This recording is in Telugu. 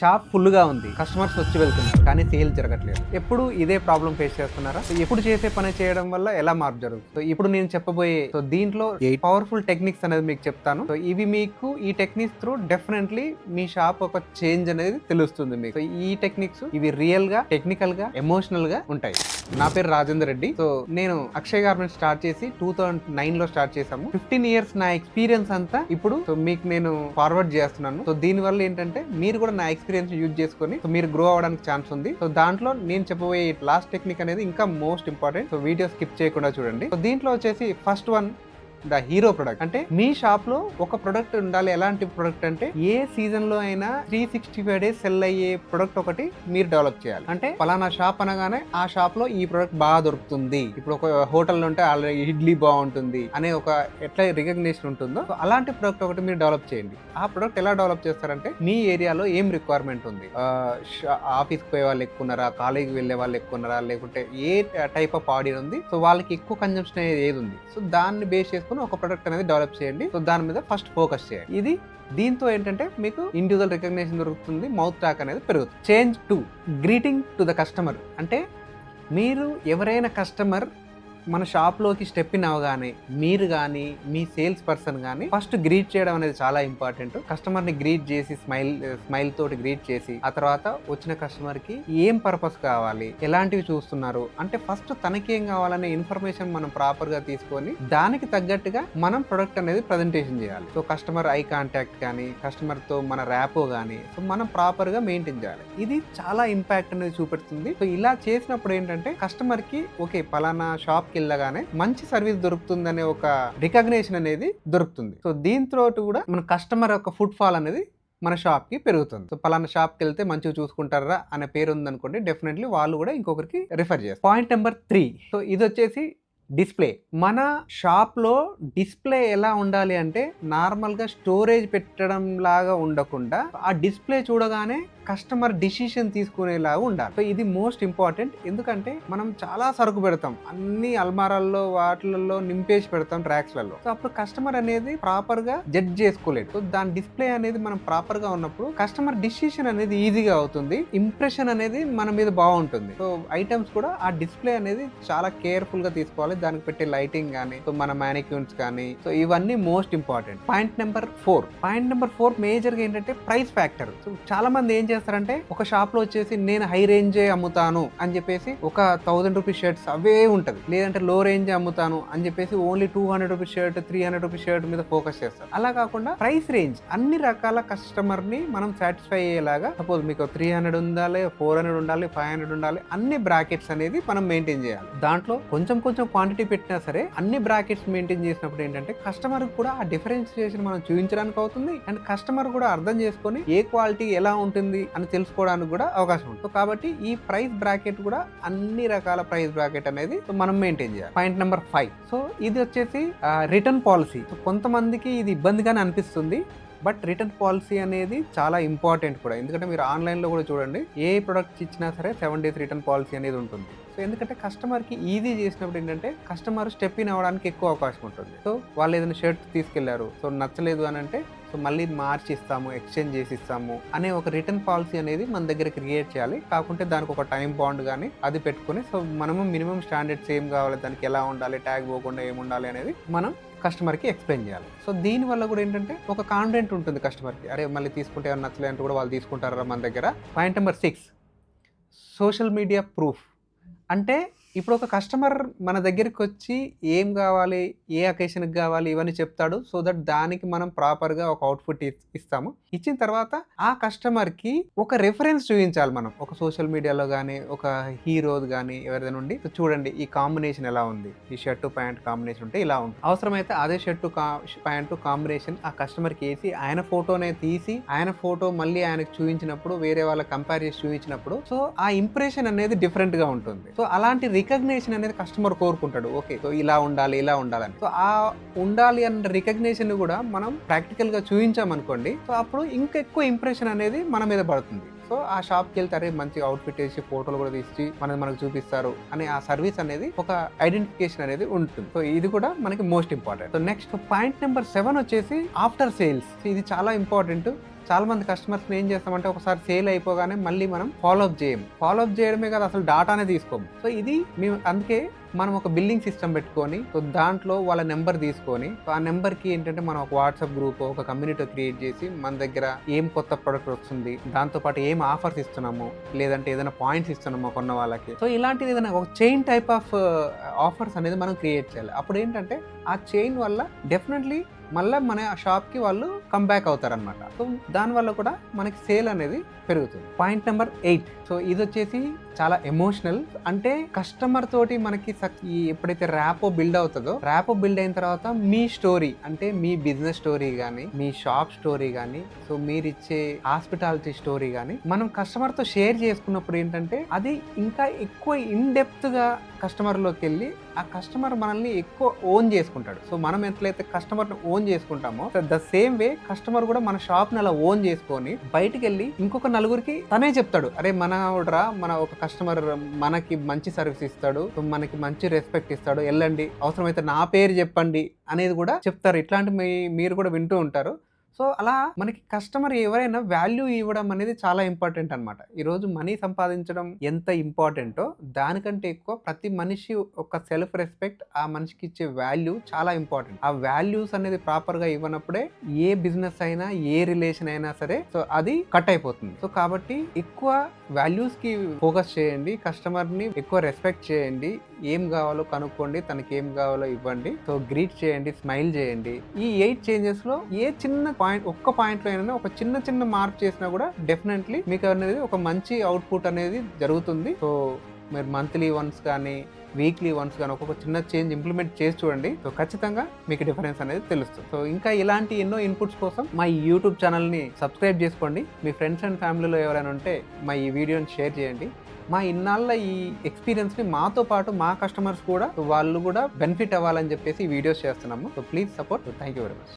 షాప్ ఫుల్ గా ఉంది, కస్టమర్స్ వచ్చి వెళ్తున్నారు కానీ సేల్ జరగట్లేదు. ఎప్పుడు ఇదే ప్రాబ్లం ఫేస్ చేస్తున్నారా? ఎప్పుడు చేసే పని చేయడం వల్ల ఎలా మార్పు జరుగుతుంది? ఇప్పుడు నేను చెప్పబోయే దీంట్లో 8 పవర్ఫుల్ టెక్నిక్స్ అనేది మీకు చెప్తాను. ఇవి మీకు ఈ టెక్నిక్స్ త్రూ డెఫినెట్లీ మీ షాప్ ఒక చేంజ్ అనేది తెలుస్తుంది మీకు. ఈ టెక్నిక్స్ ఇవి రియల్ గా, టెక్నికల్ గా, ఎమోషనల్ గా ఉంటాయి. నా పేరు రాజేందర్ రెడ్డి. నేను అక్షయ్ గార్మెంట్స్ స్టార్ట్ చేసి 2009 లో స్టార్ట్ చేసాము. 15 ఇయర్స్ నా ఎక్స్పీరియన్స్ అంతా ఇప్పుడు మీకు నేను ఫార్వర్డ్ చేస్తున్నాను. దీని వల్ల ఏంటంటే మీరు కూడా నా ఎక్స్పీరియన్స్ యూజ్ చేసుకొని మీరు గ్రో అవడానికి ఛాన్స్ ఉంది. దాంట్లో నేను చెప్పబోయే లాస్ట్ టెక్నిక్ అనేది ఇంకా మోస్ట్ ఇంపార్టెంట్. వీడియో స్కిప్ చేయకుండా చూడండి. దీంట్లో వచ్చేసి first one, the hero product. అంటే మీ షాప్ లో ఒక ప్రొడక్ట్ ఉండాలి. ఎలాంటి ప్రొడక్ట్ అంటే ఏ సీజన్ లో అయినా 365 డేస్ సెల్ అయ్యే ప్రొడక్ట్ ఒకటి మీరు డెవలప్ చేయాలి. అంటే పలానా షాప్ అనగానే ఆ షాప్ లో ఈ ప్రొడక్ట్ బాగా దొరుకుతుంది. ఇప్పుడు ఒక హోటల్ ఉంటే ఆల్రెడీ ఇడ్లీ బాగుంటుంది అనే ఒక ఎట్లా రికగ్నిషన్ ఉంటుందో అలాంటి ప్రొడక్ట్ ఒకటి మీరు డెవలప్ చేయండి. ఆ ప్రొడక్ట్ ఎలా డెవలప్ చేస్తారంటే మీ ఏరియాలో ఏం రిక్వైర్మెంట్ ఉంది, ఆఫీస్కి పోయే వాళ్ళు ఎక్కువ ఉన్నారా, కాలేజీకి వెళ్ళే వాళ్ళు ఎక్కువ ఉన్నారా, లేకుంటే ఏ టైప్ ఆఫ్ ఆడియన్స్ ఉంది, వాళ్ళకి ఎక్కువ కన్జంప్షన్ ఏది ఉంది, దాన్ని బేస్ చేసుకుని ఒక ప్రొడక్ట్ అనేది డెవలప్ చేయండి. దాని మీద ఫస్ట్ ఫోకస్ చేయండి. ఇది దీంతో ఏంటంటే మీకు ఇండివిజువల్ రికగ్నిషన్ దొరుకుతుంది, మౌత్ టాక్ అనేది పెరుగుతుంది. Change 2, greeting to the customer. అంటే మీరు ఎవరైనా కస్టమర్ మన షాప్లోకి స్టెప్ ఇన్ అవగానే మీరు కానీ మీ సేల్స్ పర్సన్ కానీ ఫస్ట్ గ్రీట్ చేయడం అనేది చాలా ఇంపార్టెంట్. కస్టమర్ని గ్రీట్ చేసి స్మైల్ తోటి గ్రీట్ చేసి ఆ తర్వాత వచ్చిన కస్టమర్కి ఏం పర్పస్ కావాలి, ఎలాంటివి చూస్తున్నారు అంటే ఫస్ట్ తనకేం కావాలనే ఇన్ఫర్మేషన్ మనం ప్రాపర్గా తీసుకొని దానికి తగ్గట్టుగా మనం ప్రొడక్ట్ అనేది ప్రజెంటేషన్ చేయాలి. కస్టమర్ ఐ కాంటాక్ట్ కానీ కస్టమర్తో మన ర్యాపో కానీ మనం ప్రాపర్గా మెయింటైన్ చేయాలి. ఇది చాలా ఇంపాక్ట్ అనేది చూపెడుతుంది. ఇలా చేసినప్పుడు ఏంటంటే కస్టమర్కి ఓకే పలానా షాప్ వెళ్ళగానే మంచి సర్వీస్ దొరుకుతుందనే ఒక రికగ్నిషన్ అనేది దొరుకుతుంది. దీంతో కూడా మన కస్టమర్ యొక్క ఫుట్ ఫాల్ అనేది మన షాప్ కి పెరుగుతుంది. పలానా షాప్ కి వెళ్తే మంచిగా చూసుకుంటారా అనే పేరు ఉందనుకోండి, డెఫినెట్లీ వాళ్ళు కూడా ఇంకొకరికి రిఫర్ చేస్తారు. పాయింట్ నెంబర్ 3, ఇది వచ్చేసి డిస్ప్లే. మన షాప్లో డిస్ప్లే ఎలా ఉండాలి అంటే నార్మల్గా స్టోరేజ్ పెట్టడం లాగా ఉండకుండా ఆ డిస్ప్లే చూడగానే కస్టమర్ డిసిషన్ తీసుకునేలాగా ఉండాలి. ఇది మోస్ట్ ఇంపార్టెంట్. ఎందుకంటే మనం చాలా సరుకు పెడతాం, అన్ని అల్మారాల్లో వాటిలలో నింపేసి పెడతాం ట్రాక్స్లలో. అప్పుడు కస్టమర్ అనేది ప్రాపర్ గా జడ్జ్ చేసుకోలేదు. దాని డిస్ప్లే అనేది మనం ప్రాపర్ గా ఉన్నప్పుడు కస్టమర్ డిసిషన్ అనేది ఈజీగా అవుతుంది, ఇంప్రెషన్ అనేది మన మీద బాగుంటుంది. ఐటమ్స్ కూడా ఆ డిస్ప్లే అనేది చాలా కేర్ఫుల్ గా తీసుకోవాలి. దానికి పెట్టే లైటింగ్ కానీ మన మ్యానిక్యూన్స్ కానీ ఇవన్నీ most important. Point number 4 major గా ఏంటంటే ప్రైస్ ఫ్యాక్టర్. చాలా మంది ఏం చేస్తారంటే ఒక షాప్ లో వచ్చేసి నేను హై రేంజే అమ్ముతాను అని చెప్పేసి ఒక 1000 రూపీస్ షర్ట్స్ అవే ఉంటది, లేదంటే లో రేంజ్ అమ్ముతాను అని చెప్పేసి only 200 rupees shirt 300 rupees shirt మీద ఫోకస్ చేస్తారు. అలా కాకుండా ప్రైస్ రేంజ్ అన్ని రకాల కస్టమర్ ని మనం సాటిస్ఫై అయ్యేలాగా, సపోజ్ మీకు 300 ఉండాలి, 400 ఉండాలి, 500 ఉండాలి, అన్ని బ్రాకెట్స్ అనేది మనం మెయింటైన్ చేయాలి. దాంట్లో కొంచెం క్వాంటిటీ పెట్టినా సరే అన్ని బ్రాకెట్స్ మెయింటైన్ చేసినప్పుడు ఏంటంటే కస్టమర్ కూడా ఆ డిఫరెన్షియేషన్ మనం చూపించడానికి అవుతుంది, అండ్ కస్టమర్ కూడా అర్థం చేసుకొని ఏ క్వాలిటీ ఎలా ఉంటుంది అని తెలుసుకోవడానికి కూడా అవకాశం ఉంటుంది. కాబట్టి ఈ ప్రైస్ బ్రాకెట్ కూడా అన్ని రకాల ప్రైస్ బ్రాకెట్ అనేది మనం మెయింటైన్ చేయాలి. పాయింట్ నెంబర్ 5, ఇది వచ్చేసి రిటర్న్ పాలసీ. కొంతమందికి ఇది ఇబ్బందిగానే అనిపిస్తుంది, బట్ రిటర్న్ పాలసీ అనేది చాలా ఇంపార్టెంట్ కూడా. ఎందుకంటే మీరు ఆన్లైన్లో కూడా చూడండి, ఏ ప్రొడక్ట్స్ ఇచ్చినా సరే 7 days రిటర్న్ పాలసీ అనేది ఉంటుంది. ఎందుకంటే కస్టమర్కి ఈజీ చేసినప్పుడు ఏంటంటే కస్టమర్ స్టెప్ ఇన్ అవ్వడానికి ఎక్కువ అవకాశం ఉంటుంది. వాళ్ళు ఏదైనా షర్ట్ తీసుకెళ్లారు, నచ్చలేదు అని అంటే మళ్ళీ మార్చి ఇస్తాము, ఎక్స్చేంజ్ చేసి ఇస్తాము అనే ఒక రిటర్న్ పాలసీ అనేది మన దగ్గర క్రియేట్ చేయాలి. కాకుంటే దానికి ఒక టైం బాండ్ కానీ అది పెట్టుకుని మనము మినిమం స్టాండర్డ్స్ ఏం కావాలి, దానికి ఎలా ఉండాలి, ట్యాగ్ పోకుండా ఏమి ఉండాలి అనేది మనం కస్టమర్కి ఎక్స్ప్లెయిన్ చేయాలి. దీని వల్ల కూడా ఏంటంటే ఒక కాన్ఫిడెంట్ ఉంటుంది కస్టమర్కి, అరే మళ్ళీ తీసుకుంటే ఏమన్నా నచ్చలే అంటే కూడా వాళ్ళు తీసుకుంటారా మన దగ్గర. Point number 6, social media proof. అంటే ఇప్పుడు ఒక కస్టమర్ మన దగ్గరికి వచ్చి ఏం కావాలి, ఏ అకేషన్కి కావాలి ఇవన్నీ చెప్తాడు. దట్ దానికి మనం ప్రాపర్గా ఒక అవుట్పుట్ ఇస్తాము. ఇచ్చిన తర్వాత ఆ కస్టమర్కి ఒక రెఫరెన్స్ చూపించాలి మనం, ఒక సోషల్ మీడియాలో కానీ ఒక హీరోది కానీ ఎవరిదైనా ఉండి చూడండి ఈ కాంబినేషన్ ఎలా ఉంది, ఈ షర్టు ప్యాంట్ కాంబినేషన్ ఉంటే ఇలా ఉంటుంది. అవసరమైతే అదే షర్టు ప్యాంటు కాంబినేషన్ ఆ కస్టమర్కి వేసి ఆయన ఫోటోనే తీసి ఆయన ఫోటో మళ్ళీ ఆయనకు చూపించినప్పుడు వేరే వాళ్ళ కంపేర్ చేసి చూపించినప్పుడు ఆ ఇంప్రెషన్ అనేది డిఫరెంట్ గా ఉంటుంది. అలాంటి రికగ్నిషన్ అనేది కస్టమర్ కోరుకుంటాడు. ఓకే ఇలా ఉండాలి ఇలా ఉండాలని. ఆ ఉండాలి అన్న రికగ్నిషన్ కూడా మనం ప్రాక్టికల్ గా చూపించామనుకోండి, అప్పుడు ఇంకా ఎక్కువ ఇంప్రెషన్ అనేది మన మీద పడుతుంది. ఆ షాప్కి వెళ్తారే మంచి అవుట్ఫిట్ వేసి ఫోటోలు కూడా తీసి మనకు చూపిస్తారు అనే ఆ సర్వీస్ అనేది ఒక ఐడెంటిఫికేషన్ అనేది ఉంటుంది. ఇది కూడా మనకి most important. Next point number 7 వచ్చేసి ఆఫ్టర్ సేల్స్. ఇది చాలా ఇంపార్టెంట్. చాలా మంది కస్టమర్స్ ఏం చేస్తామంటే ఒకసారి సేల్ అయిపోగానే మళ్ళీ మనం ఫాలో అప్ చేయడమే కదా, అసలు డాటానే తీసుకోము. సో ఇది మేము అందుకే మనం ఒక బిల్లింగ్ సిస్టమ్ పెట్టుకొని, సో దాంట్లో వాళ్ళ నెంబర్ తీసుకొని, సో ఆ నెంబర్కి ఏంటంటే మనం ఒక వాట్సాప్ గ్రూప్, ఒక కమ్యూనిటీ క్రియేట్ చేసి మన దగ్గర ఏం కొత్త ప్రొడక్ట్ వస్తుంది, దాంతోపాటు ఏం ఆఫర్స్ ఇస్తున్నాము, లేదంటే ఏదైనా పాయింట్స్ ఇస్తున్నామో కొన్న వాళ్ళకి, సో ఇలాంటిది ఏదైనా ఒక చైన్ టైప్ ఆఫ్ ఆఫర్స్ అనేది మనం క్రియేట్ చేయాలి. అప్పుడు ఏంటంటే ఆ చైన్ వల్ల డెఫినెట్లీ మళ్ళీ మన షాప్కి వాళ్ళు కంబ్యాక్ అవుతారనమాట. సో దానివల్ల కూడా మనకి సేల్ అనేది పెరుగుతుంది. Point number 8. సో ఇది వచ్చేసి చాలా ఎమోషనల్. అంటే కస్టమర్ తోటి మనకి ఎప్పుడైతే ర్యాపో బిల్డ్ అవుతుందో, ర్యాపో బిల్డ్ అయిన తర్వాత మీ స్టోరీ, అంటే మీ బిజినెస్ స్టోరీ కానీ, మీ షాప్ స్టోరీ కానీ, సో మీరిచ్చే హాస్పిటాలిటీ స్టోరీ కానీ మనం కస్టమర్తో షేర్ చేసుకున్నప్పుడు ఏంటంటే అది ఇంకా ఎక్కువ ఇన్ డెప్త్గా కస్టమర్లోకి వెళ్ళి ఆ కస్టమర్ మనల్ని ఎక్కువ ఓన్ చేసుకుంటాడు. సో మనం ఎట్లయితే కస్టమర్ని ఓన్ చేసుకుంటామో, ద సేమ్ వే కస్టమర్ కూడా మన షాప్ని అలా ఓన్ చేసుకొని బయటికి వెళ్ళి ఇంకొక నలుగురికి తనే చెప్తాడు, అరే మన ఒక కస్టమర్ మనకి మంచి సర్వీస్ ఇస్తాడు, మనకి మంచి రెస్పెక్ట్ ఇస్తాడు, వెళ్ళండి, అవసరమైతే నా పేరు చెప్పండి అనేది కూడా చెప్తారు. ఇట్లాంటి మీరు కూడా వింటూ ఉంటారు. సో అలా మనకి కస్టమర్ ఎవరైనా వాల్యూ ఇవ్వడం అనేది చాలా ఇంపార్టెంట్ అనమాట. ఈరోజు మనీ సంపాదించడం ఎంత ఇంపార్టెంటో దానికంటే ఎక్కువ ప్రతి మనిషి ఒక సెల్ఫ్ రెస్పెక్ట్, ఆ మనిషికి ఇచ్చే వాల్యూ చాలా ఇంపార్టెంట్. ఆ వాల్యూస్ అనేది ప్రాపర్గా ఇవ్వనప్పుడే ఏ బిజినెస్ అయినా, ఏ రిలేషన్ అయినా సరే సో అది కట్ అయిపోతుంది. సో కాబట్టి ఎక్కువ వాల్యూస్కి ఫోకస్ చేయండి, కస్టమర్ని ఎక్కువ రెస్పెక్ట్ చేయండి, ఏం కావాలో కనుక్కోండి, తనకి ఏం కావాలో ఇవ్వండి, సో గ్రీట్ చేయండి, స్మైల్ చేయండి. ఈ 8 చేంజెస్లో ఏ చిన్న ఒక్క పాయింట్లో అయినా ఒక చిన్న మార్పు చేసినా కూడా డెఫినెట్లీ మీకు అనేది ఒక మంచి అవుట్పుట్ అనేది జరుగుతుంది. సో మీరు మంత్లీ వన్స్ కానీ, వీక్లీ వన్స్ కానీ ఒక్కొక్క చిన్న చేంజ్ ఇంప్లిమెంట్ చేసి చూడండి. సో ఖచ్చితంగా మీకు డిఫరెన్స్ అనేది తెలుస్తుంది. సో ఇంకా ఇలాంటి ఎన్నో ఇన్పుట్స్ కోసం మా ఈ యూట్యూబ్ ఛానల్ని సబ్స్క్రైబ్ చేసుకోండి. మీ ఫ్రెండ్స్ అండ్ ఫ్యామిలీలో ఎవరైనా ఉంటే మా ఈ వీడియోని షేర్ చేయండి. మా ఇన్నాళ్ళ ఈ ఎక్స్పీరియన్స్ని మాతో పాటు మా కస్టమర్స్ కూడా వాళ్ళు కూడా బెనిఫిట్ అవ్వాలని చెప్పేసి ఈ వీడియోస్ చేస్తున్నాము. So please support. Thank you very much.